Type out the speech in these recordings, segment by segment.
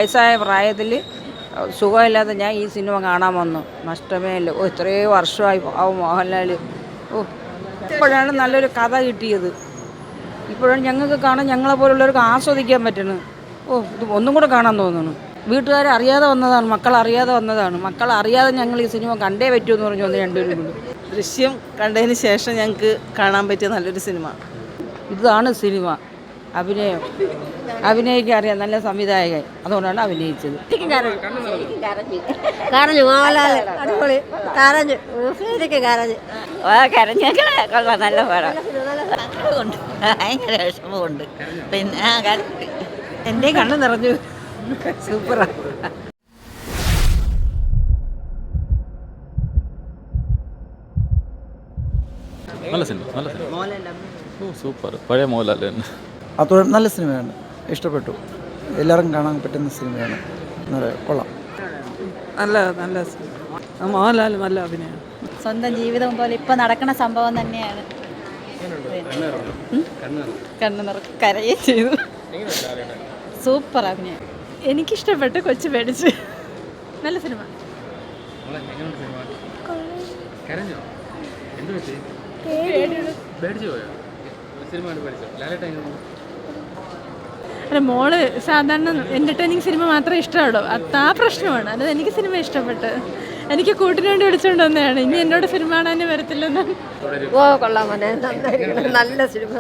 വയസ്സായ പ്രായത്തിൽ സുഖമില്ലാതെ ഞാൻ ഈ സിനിമ കാണാൻ വന്നു. നഷ്ടമേ ഇല്ല. ഇത്രയും വർഷമായി മോഹൻലാൽ. ഇപ്പോഴാണ് നല്ലൊരു കഥ കിട്ടിയത്. ഇപ്പോഴാണ് ഞങ്ങൾക്ക് കാണാൻ, ഞങ്ങളെപ്പോലുള്ളവർക്ക് ആസ്വദിക്കാൻ പറ്റുന്നത്. ഇത് ഒന്നും കൂടെ കാണാൻ തോന്നുന്നു. വീട്ടുകാരെ അറിയാതെ വന്നതാണ്, മക്കളറിയാതെ വന്നതാണ്. മക്കളറിയാതെ ഞങ്ങൾ ഈ സിനിമ കണ്ടേ പറ്റുമെന്ന് പറഞ്ഞു വന്ന് രണ്ടുപേരും കൊണ്ട്. ദൃശ്യം കണ്ടതിന് ശേഷം ഞങ്ങൾക്ക് കാണാൻ പറ്റിയ നല്ലൊരു സിനിമ. ഇതാണ് സിനിമ. അഭിനയിക്കാൻ അറിയാം, നല്ല സംവിധായകൻ, അതുകൊണ്ടാണ് അഭിനയിച്ചത്. കരഞ്ഞു, മോഹൻലാൽ അടിപൊളി കരഞ്ഞു, ശരിക്കും കരഞ്ഞു. കൊള്ളാം, നല്ല പടം. ഉണ്ട്, ഭയങ്കര വിഷമമുണ്ട്. പിന്നെ എൻ്റെ കണ്ണ് നിറഞ്ഞു. സൂപ്പറാണ്. നല്ല സിനിമ, നല്ല സിനിമ. സൂപ്പർ, പഴയ മോഹൻലാൽ തന്നെ. അത് നല്ല സിനിമയാണ്, ഇഷ്ടപ്പെട്ടു. എല്ലാവർക്കും കാണാൻ പറ്റുന്ന സിനിമയാണ്. കൊള്ളാം, നല്ല സിനിമ. മോഹൻലാൽ നല്ല അഭിനയം. സ്വന്തം ജീവിതം പോലെ ഇപ്പം നടക്കുന്ന സംഭവം തന്നെയാണ്. കണ്ണു നിറച്ച് കരയുകയും ചെയ്തു. സൂപ്പർ അഭിനയം. എനിക്കിഷ്ടപ്പെട്ട്, കൊച്ചു പേടിച്ച്. നല്ല സിനിമ. അല്ല, മോള് സാധാരണ എൻ്റർടൈനിങ് സിനിമ മാത്രമേ ഇഷ്ടമുള്ളൂ. ആ പ്രശ്നമാണ്. അത് എനിക്ക് സിനിമ ഇഷ്ടപ്പെട്ട്, എനിക്ക് കൂട്ടിന് വേണ്ടി വിളിച്ചുകൊണ്ട് വന്നതാണ്. ഇനി എന്നോട് സിനിമ കാണാൻ വരത്തില്ലെന്ന്. കൊള്ളാം മോനെ, നല്ല സിനിമ,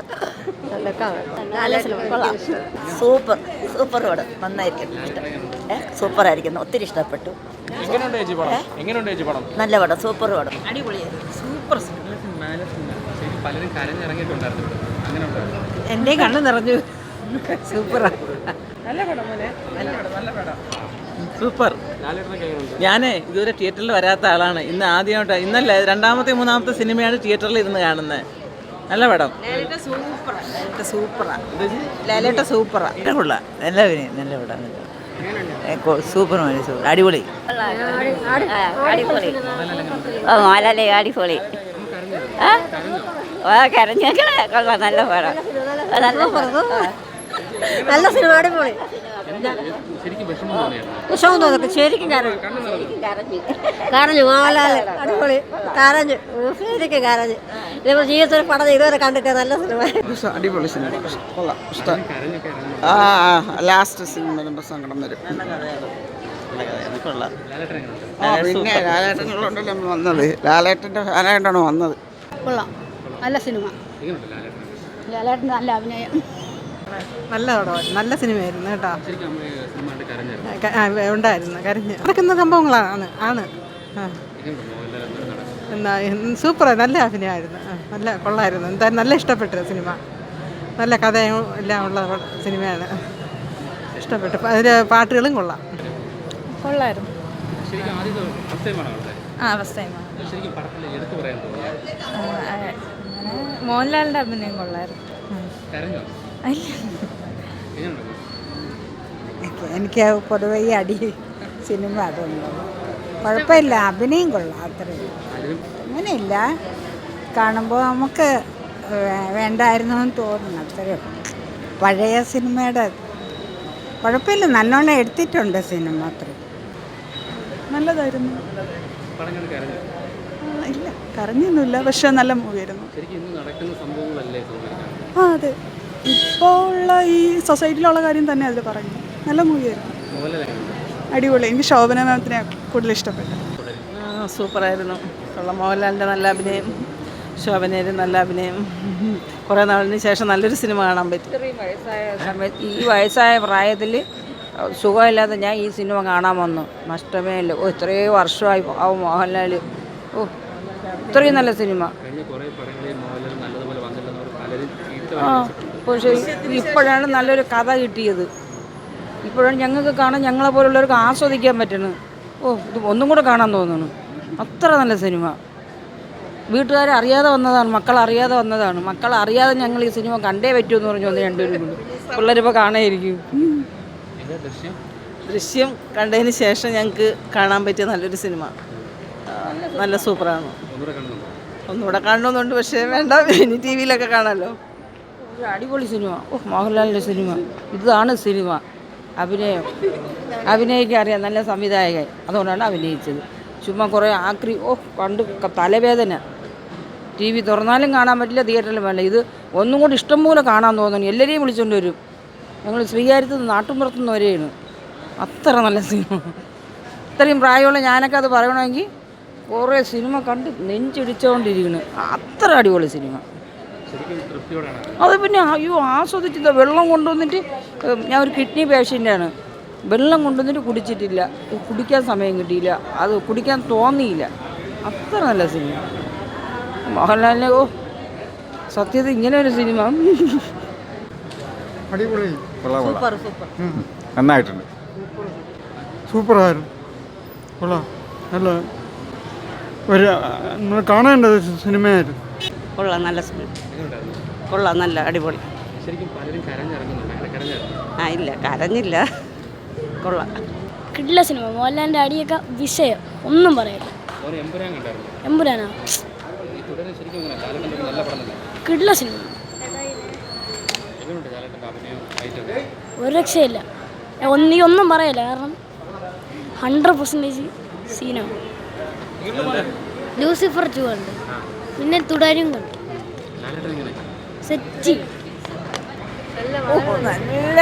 നല്ല സിനിമ, കൊള്ളാം. സൂപ്പർ പടം, നന്നായിരിക്കും. സൂപ്പറായിരിക്കുന്നു, ഒത്തിരി ഇഷ്ടപ്പെട്ടു. നല്ല പടം, സൂപ്പർ പടം, അടിപൊളിയായിരുന്നു. സൂപ്പർ എൻ്റെ കണ്ണ് നിറഞ്ഞു. സൂപ്പറാണ്. നല്ല പടം മോനെ, നല്ല പടം. സൂപ്പർ. ഞാൻ ഇതുവരെ തിയേറ്ററിൽ വരാത്ത ആളാണ്. ഇന്ന് ആദ്യമായിട്ട്, ഇന്നല്ല രണ്ടാമത്തെ മൂന്നാമത്തെ സിനിമയാണ് തിയേറ്ററിൽ ഇരുന്ന് കാണുന്നത്. നല്ല പടം. ലാലേട്ട സൂപ്പറാ. കൊള്ളാം, നല്ല അഭിനയം, നല്ല പടം. സൂപ്പർ മോനെ, സൂപ്പർ, അടിപൊളി. മോഹൻലാലേ അടിപൊളി. കരഞ്ഞേക്കളെ, കൊള്ളാം, നല്ല പടം, നല്ല സിനിമ, അടിപൊളി. വിഷമം തോന്നൊക്കെ ശരിക്കും കരഞ്ഞു, മോഹൻലാൽ അടിപൊളി കരഞ്ഞു, ശരിക്കും കരഞ്ഞു. ഇതേപോലെ ജീവിതത്തിൽ പടം ഇതുവരെ കണ്ടിട്ട് നല്ല സിനിമ. അടിപൊളി സിനിമ, കൊള്ളാം, ഇഷ്ടം. ലാസ്റ്റ് സിനിമ വരുമ്പോൾ സങ്കടം വരും. പിന്നെ ലാലേട്ടനുള്ളതുകൊണ്ടല്ലേ നമ്മൾ വന്നത്. ലാലേട്ടൻ്റെ ഫാനായിട്ടാണ് വന്നത്. കൊള്ളാം, നല്ല സിനിമ. ലാലേട്ടൻ നല്ല അഭിനയം. നല്ല പടം, നല്ല സിനിമയായിരുന്നു കേട്ടോ. ഉണ്ടായിരുന്നു, കരഞ്ഞ് നടക്കുന്ന സംഭവങ്ങളാണ്. എന്താ സൂപ്പറായി, നല്ല അഭിനയമായിരുന്നു. നല്ല കൊള്ളായിരുന്നു. എന്തായാലും നല്ല ഇഷ്ടപ്പെട്ടു സിനിമ. നല്ല കഥയും എല്ലാം ഉള്ള സിനിമയാണ്. ഇഷ്ടപ്പെട്ടു. അതിൻ്റെ പാട്ടുകളും കൊള്ളാം. കൊള്ളായിരുന്നു. ഫസ്റ്റ് ടൈമാണ്. മോഹൻലാലിൻ്റെ അഭിനയം കൊള്ളായിരുന്നു. എനിക്ക് പൊതുവെ ഈ അടി സിനിമ അതൊന്നും കുഴപ്പമില്ല, അഭിനയം കൊള്ളാം, അത്രയും അങ്ങനെയില്ല. കാണുമ്പോൾ നമുക്ക് വേണ്ടായിരുന്നു എന്ന് തോന്നുന്നു, അത്രയും. പഴയ സിനിമയുടെ കുഴപ്പമില്ല, നല്ലോണം എടുത്തിട്ടുണ്ട് സിനിമ, അത്രയും നല്ലതായിരുന്നു. ഇല്ല, കരഞ്ഞൊന്നുമില്ല, പക്ഷെ നല്ല മൂവിയായിരുന്നു. അതെ, ഇപ്പോൾ ഉള്ള ഈ സൊസൈറ്റിയിലുള്ള കാര്യം തന്നെ അതിൽ പറഞ്ഞു. നല്ല മൂവിയായിരുന്നു, അടിപൊളി. എനിക്ക് ശോഭന മാമത്തിനെ കൂടുതൽ ഇഷ്ടപ്പെട്ടു. സൂപ്പറായിരുന്നു. ഉള്ള മോഹൻലാലിൻ്റെ നല്ല അഭിനയം, ശോഭനയുടെ നല്ല അഭിനയം. കുറേ നാളിന് ശേഷം നല്ലൊരു സിനിമ കാണാൻ പറ്റി. ഇത്രയും വയസ്സായ സമയത്ത്, ഈ വയസ്സായ പ്രായത്തിൽ സുഖമില്ലാതെ ഞാൻ ഈ സിനിമ കാണാൻ വന്നു. നഷ്ടമേ ഇല്ല. ഇത്രയും വർഷമായി മോഹൻലാൽ. ഇത്രയും നല്ല സിനിമ. പക്ഷേ ഇപ്പോഴാണ് നല്ലൊരു കഥ കിട്ടിയത്. ഇപ്പോഴാണ് ഞങ്ങൾക്ക് കാണാൻ, ഞങ്ങളെപ്പോലുള്ളവർക്ക് ആസ്വദിക്കാൻ പറ്റുന്നത്. ഇത് ഒന്നും കൂടെ കാണാൻ തോന്നുന്നു. അത്ര നല്ല സിനിമ. വീട്ടുകാരെ അറിയാതെ വന്നതാണ്, മക്കളറിയാതെ വന്നതാണ്. മക്കളറിയാതെ ഞങ്ങൾ ഈ സിനിമ കണ്ടേ പറ്റുമെന്ന് പറഞ്ഞു വന്ന് രണ്ടുപേരും കൊണ്ട്. പിള്ളേരിപ്പോൾ കാണായിരിക്കും. ദൃശ്യം കണ്ടതിന് ശേഷം ഞങ്ങൾക്ക് കാണാൻ പറ്റിയ നല്ലൊരു സിനിമ. നല്ല സൂപ്പറാണ്. ഒന്നുകൂടെ കാണണമെന്നുണ്ട്, പക്ഷേ വേണ്ട, ഇനി ടി വിയിലൊക്കെ കാണാമല്ലോ. ഒരു അടിപൊളി സിനിമ. മോഹൻലാലിൻ്റെ സിനിമ. ഇതാണ് സിനിമ. അഭിനയിക്കാൻ അറിയാം, നല്ല സംവിധായകൻ, അതുകൊണ്ടാണ് അഭിനയിച്ചത്. ചുമ്മാ കുറേ ആക്രി കണ്ട് തലവേദന. ടി വി തുറന്നാലും കാണാൻ പറ്റില്ല, തിയേറ്ററിലും വേണ്ട. ഇത് ഒന്നും കൂടി ഇഷ്ടം പോലെ കാണാൻ തോന്നുന്നു. എല്ലാവരെയും വിളിച്ചുകൊണ്ട് വരും. ഞങ്ങൾ ശ്രീകാര്യത്ത് നിന്ന് നാട്ടുമ്പുറത്തുനിന്ന് വരെയാണ്. അത്ര നല്ല സിനിമ. ഇത്രയും പ്രായമുള്ള ഞാനൊക്കെ അത് പറയണമെങ്കിൽ കുറേ സിനിമ കണ്ട് നെഞ്ചിടിച്ചുകൊണ്ടിരിക്കുന്നു. അത്ര അടിപൊളി സിനിമ. അത് പിന്നെ ആസ്വദിച്ചില്ല. വെള്ളം കൊണ്ടുവന്നിട്ട് ഞാൻ ഒരു കിഡ്നി പേഷ്യൻ്റാണ്. വെള്ളം കൊണ്ടുവന്നിട്ട് കുടിച്ചിട്ടില്ല, കുടിക്കാൻ സമയം കിട്ടിയില്ല, അത് കുടിക്കാൻ തോന്നിയില്ല. അത്ര നല്ല സിനിമ. മോഹൻലാലിനെ സത്യത്തിൽ ഇങ്ങനെ ഒരു സിനിമ അടിപൊളി, സൂപ്പർ സൂപ്പർ നന്നായിട്ടുണ്ട്. സൂപ്പറായിരുന്നു, കൊള്ളാം. നല്ല ഒരു കാണേണ്ട സിനിമയായിരുന്നു. കൊള്ളാം, നല്ല സിനിമ. കൊള്ളാം, നല്ല അടിപൊളി. ആ ഇല്ല, കരഞ്ഞില്ല. കൊള്ളാം. കിടില സിനിമ. മോഹൻലാലിൻ്റെ അടിയൊക്കെ വിഷയം ഒന്നും പറയില്ല. എമ്പുരാനാ കിടില സിനിമ. ഒരു രക്ഷയില്ല. ഒന്നും പറയില്ല, കാരണം 100% സീനാണ്. ലൂസിഫർ 2 ഉണ്ട്, പിന്നെ തുടരും കണ്ടു. സെറ്റ് നല്ല,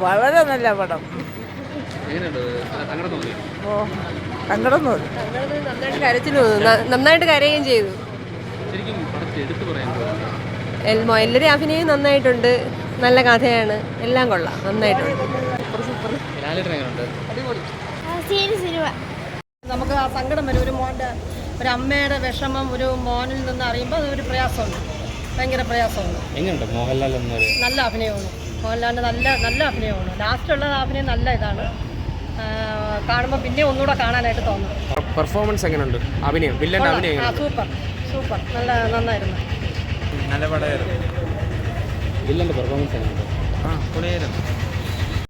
വളരെ നല്ല പടം. സങ്കടം തോന്നി. നന്നായിട്ട് കരയുകയും ചെയ്തു. എല്ലാവരും അഭിനയം നന്നായിട്ടുണ്ട്. നല്ല കഥയാണ്, എല്ലാം കൊള്ളാം, നന്നായിട്ടുണ്ട്. സിനിമ നമുക്ക് ആ സങ്കടം വരും. ഒരു അമ്മയുടെ വിഷമം ഒരു മോനിൽ നിന്ന് അറിയുമ്പോൾ അതൊരു പ്രയാസമുണ്ട്, ഭയങ്കര പ്രയാസമുണ്ട്. നല്ല അഭിനയമാണ് മോഹൻലാലിൻ്റെ, നല്ല അഭിനയമാണ്. ലാസ്റ്റുള്ള അഭിനയം നല്ല ഇതാണ്. കാണുമ്പോൾ പിന്നെ ഒന്നുകൂടെ കാണാനായിട്ട് തോന്നും. പെർഫോമൻസ് എങ്ങനെയുണ്ട്? അഭിനയം, വില്ലൻ്റെ അഭിനയം സൂപ്പർ, നന്നായിരുന്നു. നല്ല പടമായിരുന്നു. വില്ലൻ്റെ പെർഫോമൻസ് എങ്ങനെയുണ്ട്? പൊളിയായിരുന്നു.